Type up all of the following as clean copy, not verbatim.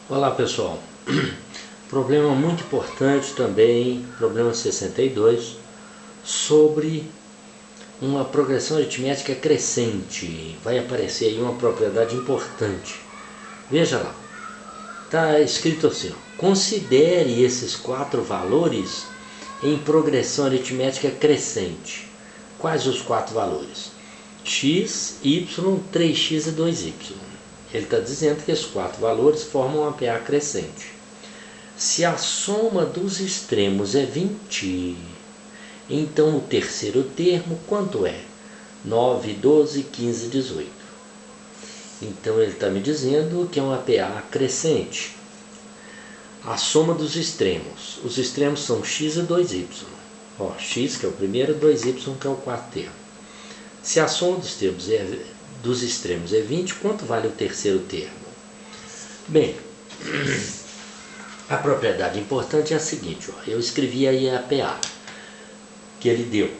Olá pessoal, problema muito importante também, problema 62, sobre uma progressão aritmética crescente. Vai aparecer aí uma propriedade importante. Veja lá, está escrito assim, ó, considere esses 4 valores em progressão aritmética crescente. Quais os 4 valores? X, Y, 3x e 2y. Ele está dizendo que esses 4 valores formam uma PA crescente. Se a soma dos extremos é 20, então o terceiro termo quanto é? 9, 12, 15, 18. Então ele está me dizendo que é uma PA crescente. A soma dos extremos. Os extremos são x e 2y. Ó, x que é o primeiro, 2y que é o quarto termo. Se a soma dos extremos é 20, quanto vale o terceiro termo? Bem, a propriedade importante é a seguinte, ó, eu escrevi aí a PA, que ele deu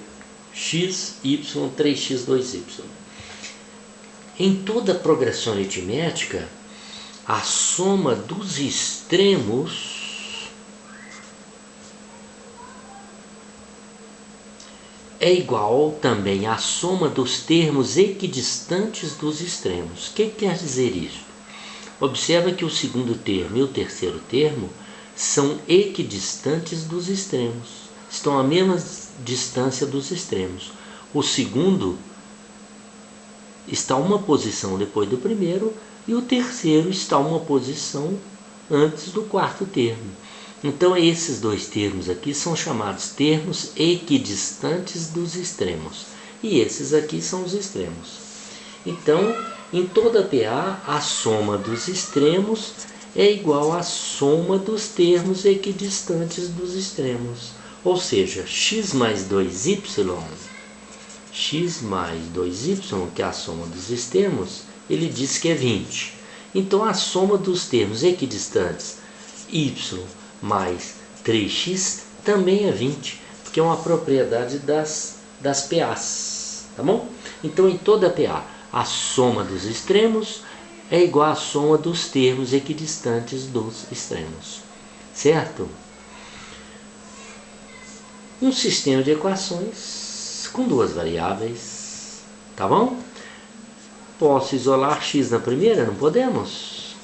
x, y, 3x, 2y. Em toda progressão aritmética, a soma dos extremos é igual também à soma dos termos equidistantes dos extremos. O que quer dizer isso? Observa que o segundo termo e o terceiro termo são equidistantes dos extremos. Estão à mesma distância dos extremos. O segundo está uma posição depois do primeiro e o terceiro está uma posição antes do quarto termo. Então esses dois termos aqui são chamados termos equidistantes dos extremos. E esses aqui são os extremos. Então, em toda PA, a soma dos extremos é igual à soma dos termos equidistantes dos extremos. Ou seja, x mais 2y, que é a soma dos extremos, ele diz que é 20. Então a soma dos termos equidistantes y mais 3x também é 20, porque é uma propriedade das PAs, tá bom? Então em toda PA, a soma dos extremos é igual à soma dos termos equidistantes dos extremos, certo? Um sistema de equações com duas variáveis, tá bom? Posso isolar x na primeira? Não podemos.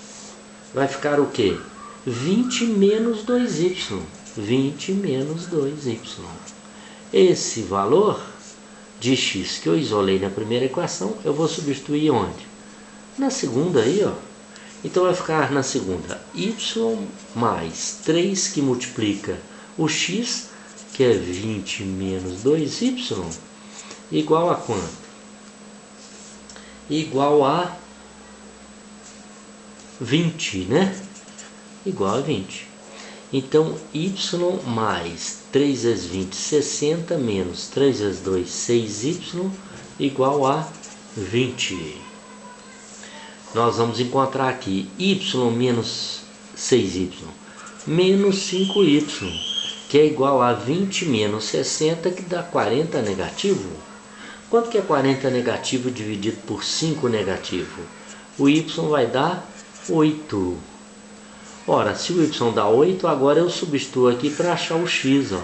Vai ficar o quê? 20 menos 2y. 20 menos 2y. Esse valor de x que eu isolei na primeira equação, eu vou substituir onde? Na segunda aí, ó. Então vai ficar na segunda y mais 3 que multiplica o x, que é 20 menos 2y, igual a quanto? Igual a 20, né? Igual a 20. Então, y mais 3 vezes 20, 60, menos 3 vezes 2, 6y, igual a 20. Nós vamos encontrar aqui y menos 6y, menos 5y, que é igual a 20 menos 60, que dá 40 negativo. Quanto que é 40 negativo dividido por 5 negativo? O y vai dar 8. Ora, se o y dá 8, agora eu substituo aqui para achar o x, ó.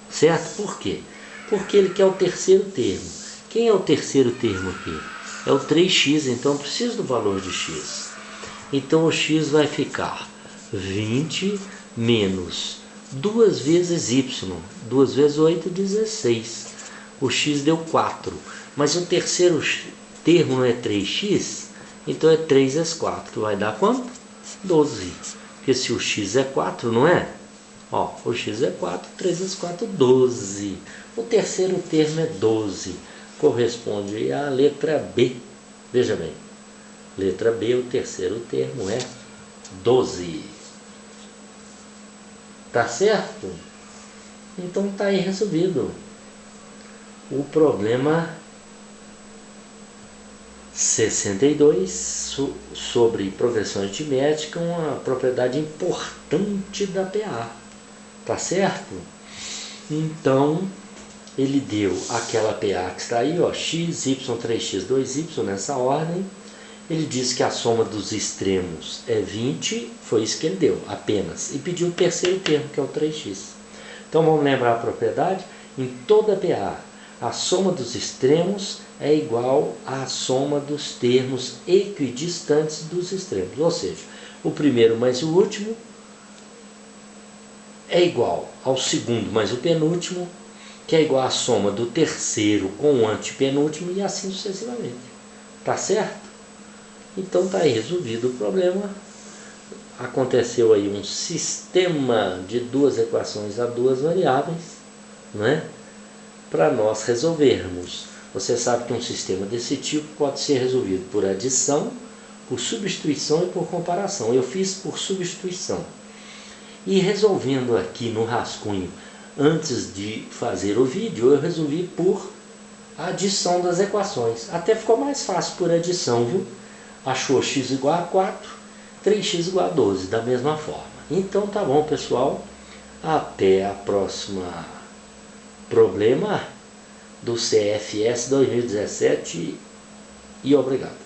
Certo? Por quê? Porque ele quer o terceiro termo. Quem é o terceiro termo aqui? É o 3x, então eu preciso do valor de x. Então o x vai ficar 20 menos 2 vezes y. 2 vezes 8, 16. O x deu 4. Mas o terceiro termo não é 3x, então é 3 vezes 4. Vai dar quanto? 12. Porque se o x é 4, não é? Ó, o x é 4, 3 vezes 4, 12. O terceiro termo é 12. Corresponde à letra B. Veja bem. Letra B, o terceiro termo é 12. Tá certo? Então tá aí resolvido o problema 62 sobre progressão aritmética, uma propriedade importante da PA, tá certo? Então ele deu aquela PA que está aí, ó, x, y, 3x, 2y nessa ordem, Ele disse que a soma dos extremos é 20, foi isso que ele deu, apenas. E pediu o terceiro termo, que é o 3x. Então vamos lembrar a propriedade? Em toda PA, a soma dos extremos é igual à soma dos termos equidistantes dos extremos. Ou seja, o primeiro mais o último é igual ao segundo mais o penúltimo, que é igual à soma do terceiro com o antepenúltimo e assim sucessivamente. Tá certo? Então está aí resolvido o problema. Aconteceu aí um sistema de duas equações a duas variáveis, né? Para nós resolvermos. Você sabe que um sistema desse tipo pode ser resolvido por adição, por substituição e por comparação. Eu fiz por substituição. E resolvendo aqui no rascunho, antes de fazer o vídeo, eu resolvi por adição das equações. Até ficou mais fácil por adição, viu? Achou x igual a 4, 3x igual a 12, da mesma forma. Então tá bom, pessoal. Até a próxima problema do CFS 2017 e obrigado.